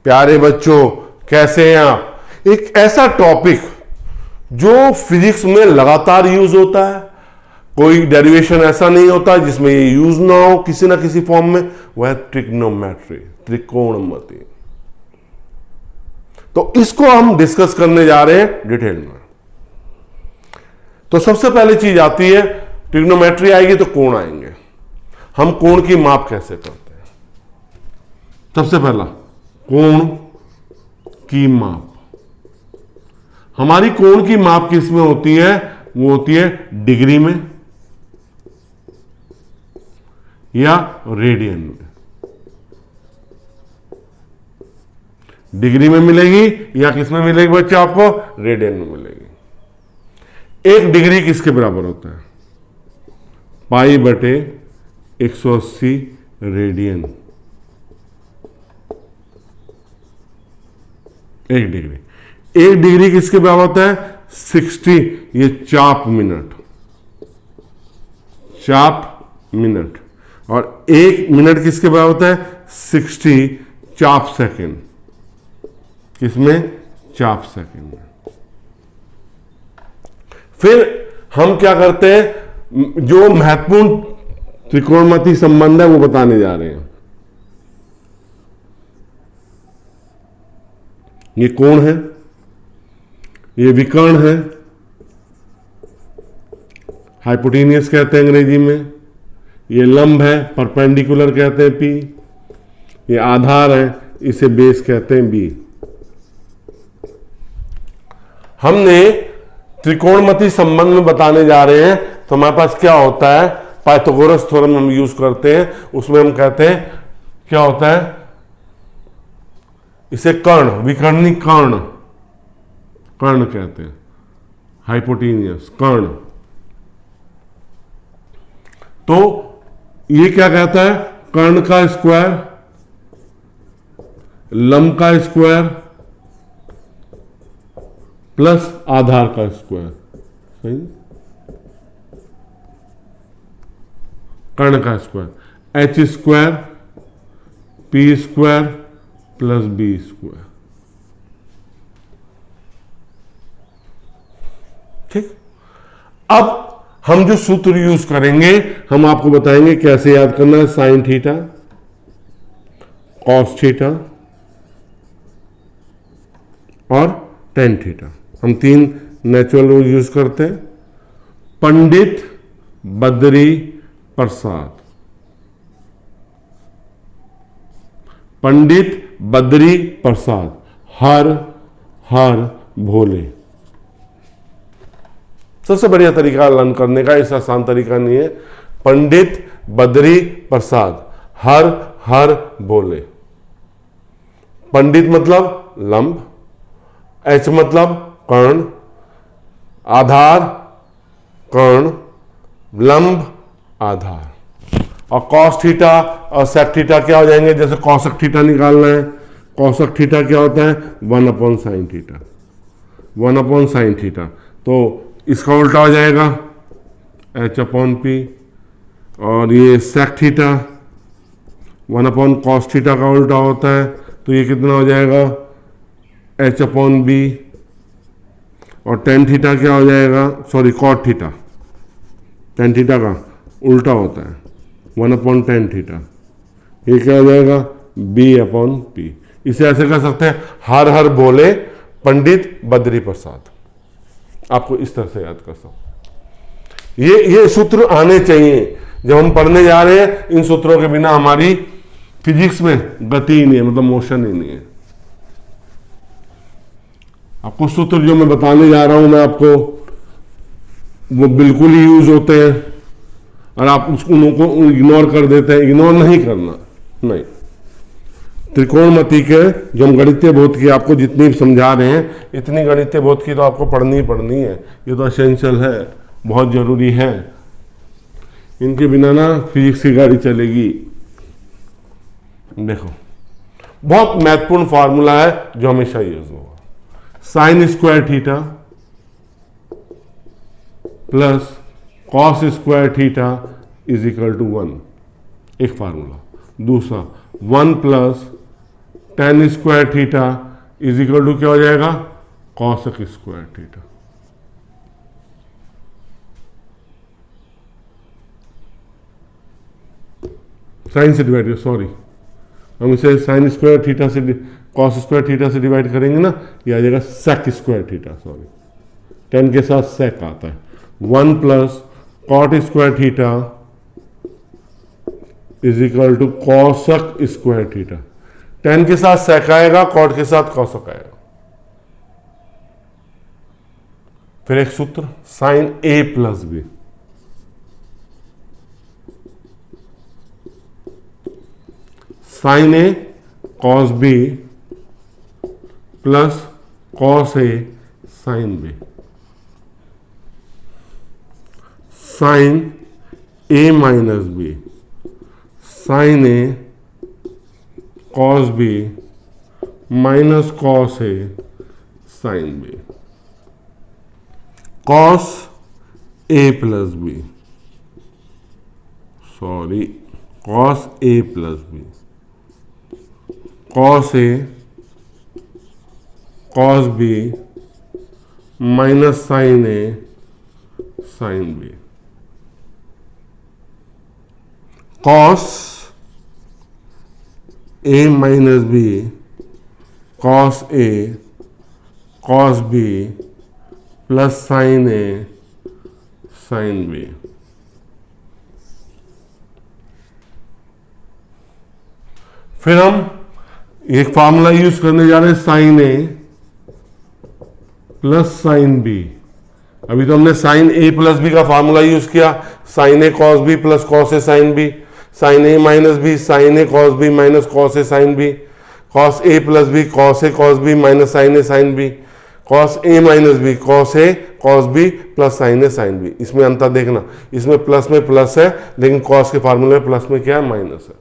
प्यारे बच्चों, कैसे हैं आप। एक ऐसा टॉपिक जो फिजिक्स में लगातार यूज होता है, कोई डेरिवेशन ऐसा नहीं होता जिसमें ये यूज ना हो किसी ना किसी फॉर्म में, वह ट्रिग्नोमेट्री, त्रिकोणमिति। तो इसको हम डिस्कस करने जा रहे हैं डिटेल में। तो सबसे पहले चीज आती है, ट्रिग्नोमेट्री आएगी तो कोण आएंगे। हम कोण की माप कैसे करते हैं? सबसे पहला कोण की माप। हमारी कोण की माप किस में होती है? वो होती है डिग्री में या रेडियन में। डिग्री में मिलेगी या किस में मिलेगी बच्चे आपको? रेडियन में मिलेगी। एक डिग्री किसके बराबर होता है? पाई बटे 180 रेडियन। एक डिग्री किसके बराबर होता है? 60, ये चाप मिनट। और एक मिनट किसके बराबर होता है? 60 चाप सेकंड। किसमें? चाप सेकंड में। फिर हम क्या करते हैं, जो महत्वपूर्ण त्रिकोणमिति संबंध है वो बताने जा रहे हैं। ये कोण है, ये विकर्ण है, हाइपोटेनियस कहते हैं अंग्रेजी में। ये लंब है, परपेंडिकुलर कहते हैं पी। ये आधार है, इसे बेस कहते हैं बी। हमने त्रिकोणमिति संबंध में बताने जा रहे हैं, तो हमारे पास क्या होता है? पाइथागोरस थ्योरम हम यूज करते हैं। उसमें हम कहते हैं क्या होता है? इसे कर्ण, विकर्णी कर्ण कहते हैं, हाइपोटेनियस कर्ण। तो ये क्या कहता है? कर्ण का स्क्वायर, लंब का स्क्वायर प्लस आधार का स्क्वायर। सही? कर्ण का square H square P square plus B square. ठीक। अब हम जो सूत्र यूज करेंगे, हम आपको बताएंगे कैसे याद करना है। साइन थीटा, कॉस थीटा और टेन थीटा, हम तीन नेचुरल रूल यूज करते हैं। पंडित बद्री प्रसाद, पंडित बद्री प्रसाद, हर हर भोले। सबसे बढ़िया तरीका लर्न करने का, ऐसा आसान तरीका नहीं है। पंडित बद्री प्रसाद, हर हर भोले। पंडित मतलब लंब, एच मतलब कर्ण, आधार कर्ण, लंब आधार। और कॉस थीटा और सेक थीटा क्या हो जाएंगे? जैसे कौशक थीटा निकालना है, कौशक थीटा क्या होता है? 1/sin theta, 1/sin theta. तो इसका उल्टा हो जाएगा h/p। और ये सेक थीटा 1/cos थीटा का उल्टा होता है, तो ये कितना हो जाएगा? h/b। और टेन थीटा क्या हो जाएगा? Sorry, cot theta, tan theta का उल्टा होता है 1/tan थीटा। ये क्या हो जाएगा? b/p। इसे ऐसे कर सकते हैं, हर हर बोले पंडित बद्री प्रसाद। आपको इस तरह से याद कर सकते। ये सूत्र आने चाहिए जब हम पढ़ने जा रहे हैं। इन सूत्रों के बिना हमारी फिजिक्स में गति ही नहीं है, मतलब मोशन ही नहीं है। आपको सूत्र जो मैं बताने जा रहा हूं मैं आपको, वो बिल्कुल ही यूज होते हैं और आप उनको इग्नोर कर देते हैं। इग्नोर नहीं करना, नहीं। त्रिकोणमिति के जो हम गणितीय भौतिकी की आपको जितनी समझा रहे हैं, इतनी गणितीय भौतिकी तो आपको पढ़नी ही पढ़नी है। ये तो एसेंशियल है, बहुत जरूरी है। इनके बिना ना फिजिक्स की गाड़ी चलेगी। देखो, बहुत महत्वपूर्ण फॉर्मूला है जो हमेशा यूज होगा। Sine square theta plus cos square theta is equal to 1, एक फार्मूला। दूसरा 1 plus tan square theta is equal to क्या हो जाएगा, कॉसेक स्क्वायर थीटा। साइन से डिवाइड, सॉरी, हम इसे साइन स्क्वायर थीटा से कॉस स्क्वायर थीटा से डिवाइड करेंगे ना, ये आ जाएगा sec square theta, sorry, tan के साथ सेक आता है। 1 plus cot square theta is equal to कॉसक square theta. Ten के साथ सेक आएगा, कॉट के साथ कॉसक आएगा। फिर एक सूत्र sign a plus B, sign a cos B plus cos a sine B. Sign a minus B, sign a cos B minus cos a sine B. Cos a plus B, sorry, cos a plus b, cos A cos B minus sine a sine B. Cos a minus B cos A cos B plus sine a sine B. फिर हम एक formula use करने जा रहे हैं, sign a plus sine B. अभी तो हमने साइन ए प्लस बी का फार्मूला यूज किया, sign a cos B plus cos a sine B, sign a minus B sign a cos B minus cos a sine B, cos a plus b cos A cos B minus sine a sine B, cos a minus B cos A cos B plus sine a sine B. इसमें अंतर देखना, इसमें plus में plus है, लेकिन cos के फार्मूले में प्लस में क्या है, माइनस है।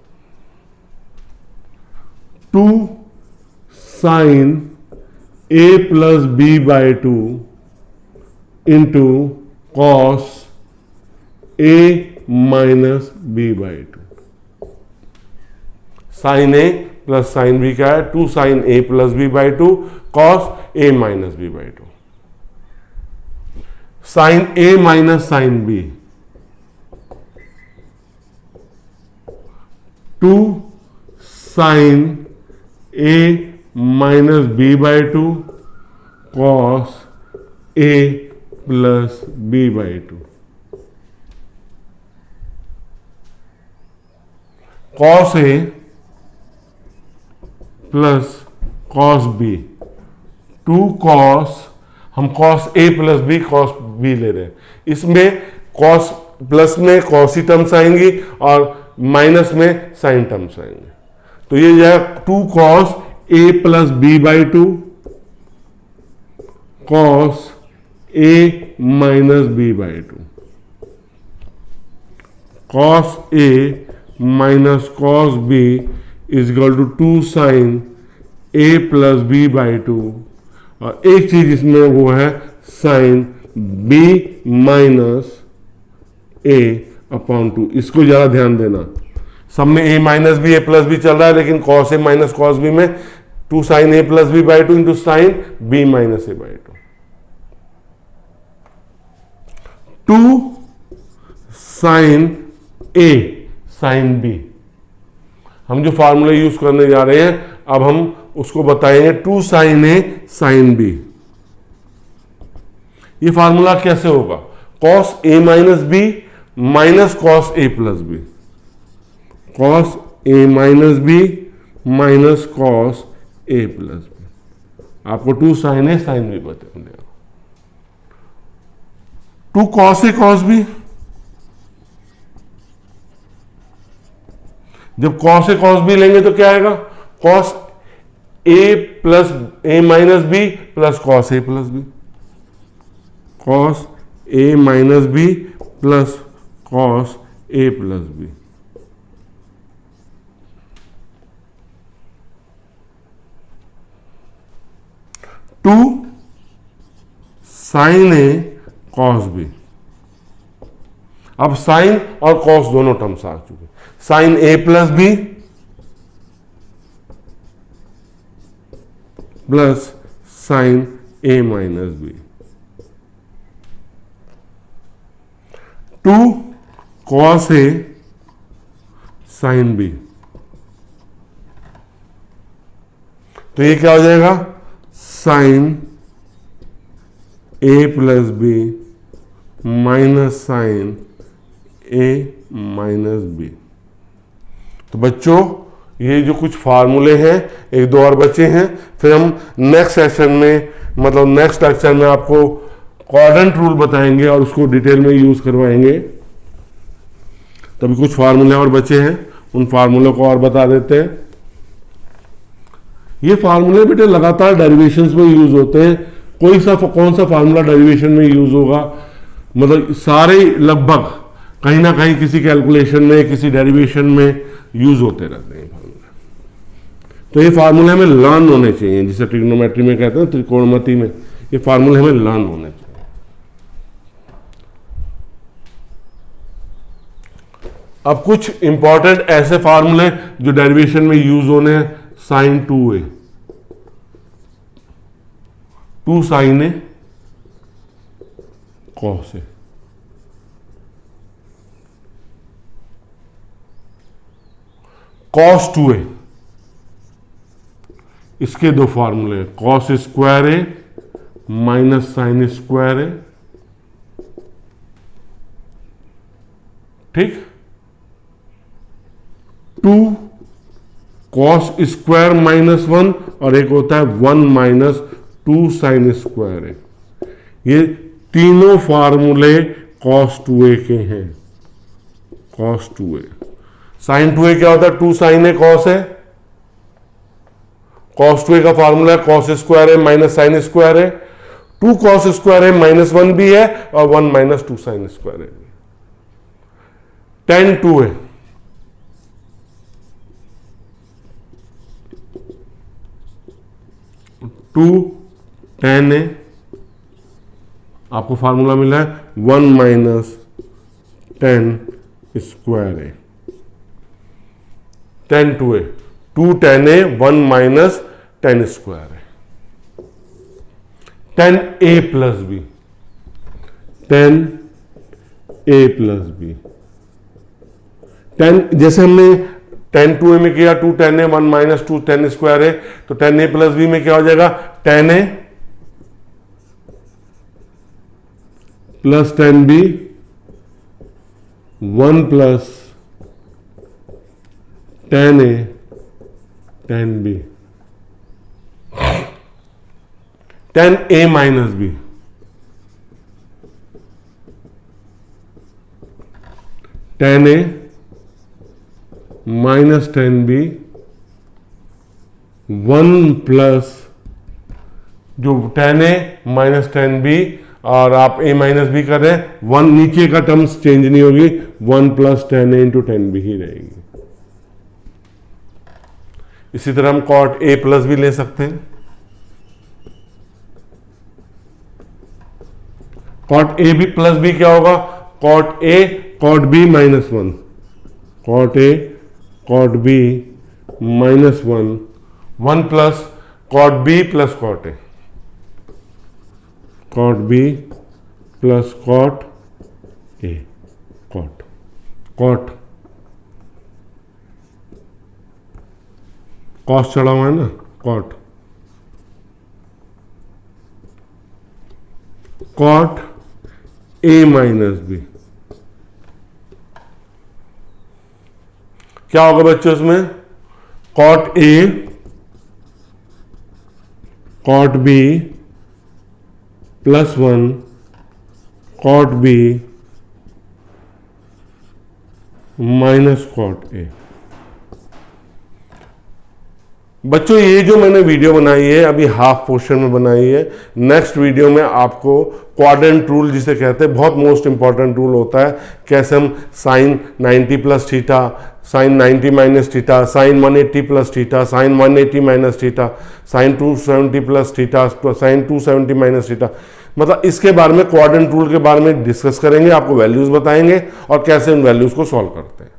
2 sine a plus b by 2 into cos a minus b by 2। Sine a plus sine b क्या है, 2 sine a plus b by 2 cos a minus b by 2। Sine a minus sine b, 2 sine a minus b by 2 cos a plus b by 2। Cos a plus cos b, 2 cos, हम cos a plus b cos b ले रहे हैं। इसमें cos plus में quasi terms आएंगी और minus में sign terms आएंगे। तो ये जाएगा 2 cos a plus b by 2 cos a minus b by 2। Cos a minus cos b is equal to 2 sine a plus b by 2, और एक चीज इसमें वो है sine b minus a upon 2। इसको जरा ध्यान देना, सब में a minus b a plus b चल रहा है, लेकिन cos a minus cos b में 2 sine a plus b by 2 into sine b minus a by 2। 2 sine a sine b, हम जो फार्मूला यूज करने जा रहे हैं अब हम उसको बताएंगे, 2 साइन ए साइन बी। ये फार्मूला कैसे होगा, cos a minus B minus cos a plus b, cos a minus B minus cos a plus B. आपको 2 साइन ए साइन बी बता देगा। 2 कॉस ए कॉस बी, जब कॉस ए कॉस बी लेंगे तो क्या आएगा, cos a plus A minus B plus cos a plus b, cos a minus B plus cos a plus b. Two sine a cos b, अब sine और cos दोनों terms आ चुके। Sine a plus b plus sine a minus b, two cos a sine b. तो ये क्या हो जाएगा, sine a plus b minus sine a minus b. तो बच्चों ये जो कुछ फार्मूले हैं, एक दो और बचे हैं, फिर हम नेक्स्ट सेशन में मतलब नेक्स्ट लेक्चर में आपको क्वाड्रेंट रूल बताएंगे और उसको डिटेल में यूज करवाएंगे। तभी कुछ फार्मूले और बचे हैं, उन फार्मूलों को और बता देते हैं। ये फार्मूले बेटे लगातार डेरिवेशंस में यूज होते हैं। कौन सा फार्मूला डेरिवेशन में यूज होगा, मतलब सारे लगभग कहीं ना कहीं किसी कैलकुलेशन में किसी डेरिवेशन में यूज होते रहते हैं फार्मूले। तो ये फार्मूले हमें लर्न होने चाहिए, जिसे ट्रिग्नोमेट्री में कहते हैं, त्रिकोणमिति में ये फार्मूले हमें लर्न होने चाहिए। अब कुछ इंपॉर्टेंट ऐसे फार्मूले जो डेरिवेशन में यूज होने हैं, sign 2a, 2 sine a cos A, cos 2a, इसके दो फार्मूले, cos square a minus sine square ए, ठीक। 2 कॉस स्क्वायर माइनस 1 और एक होता है 1 माइनस 2 साइन स्क्वायर ए। ये तीनों फार्मूले cos 2a के हैं। cos 2a, साइन 2a क्या होता है, 2 साइन ए कॉस है। cos 2a का फार्मूला है cos square a minus sine square a. 2 cos square a minus 1 भी है और 1 minus 2 sine square a. tan 2a, two tan a, आपको फार्मूला मिला है 1 minus tan square a. tan 2a, 2 tan a 1 minus tan square a. tan a plus b, tan a plus b, tan जैसे हमने tan 2a में किया 2 tan a 1 minus 2 tan square है, तो tan a plus B में क्या हो जाएगा, tan a plus tan b 1 plus tan a tan b, tan a minus b, tan a minus tan b 1 plus जो tan a minus tan b और आप a minus b कर रहे हैं, 1 नीचे का टर्म्स चेंज नहीं होगी, 1 plus tan a into tan b ही रहेगी। इसी तरह हम cot a प्लस भी ले सकते हैं। cot a भी प्लस b क्या होगा, cot a cot b minus 1, cot a cot b minus 1, 1 plus cot b plus cot a, cot b plus cot a, cot cos चढ़ा हुआ है ना, cot a माइनस b, क्या होगा बच्चों इसमें, cot a cot b plus 1 cot b minus cot a। बच्चों ये जो मैंने वीडियो बनाई है अभी हाफ पोर्शन में बनाई है, नेक्स्ट वीडियो में आपको क्वाड्रेंट रूल जिसे कहते हैं, बहुत मोस्ट इंपॉर्टेंट रूल होता है, कैसे हम sine 90 plus theta, sine 90 minus theta, sine 180 plus theta, sine 180 minus theta, sine 270 plus theta, sine 270 minus theta, मतलब इसके बारे में, क्वाड्रेंट रूल के बारे में डिस्कस करेंगे, आपको वैल्यूज बताएंगे और कैसे उन वैल्यूज को सॉल्व करते हैं।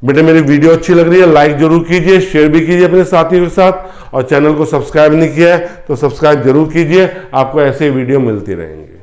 बेटे मेरी वीडियो अच्छी लग रही है, लाइक जरूर कीजिए, शेयर भी कीजिए अपने साथियों के साथ, और चैनल को सब्सक्राइब नहीं किया है तो सब्सक्राइब जरूर कीजिए, आपको ऐसे वीडियो मिलती रहेंगी।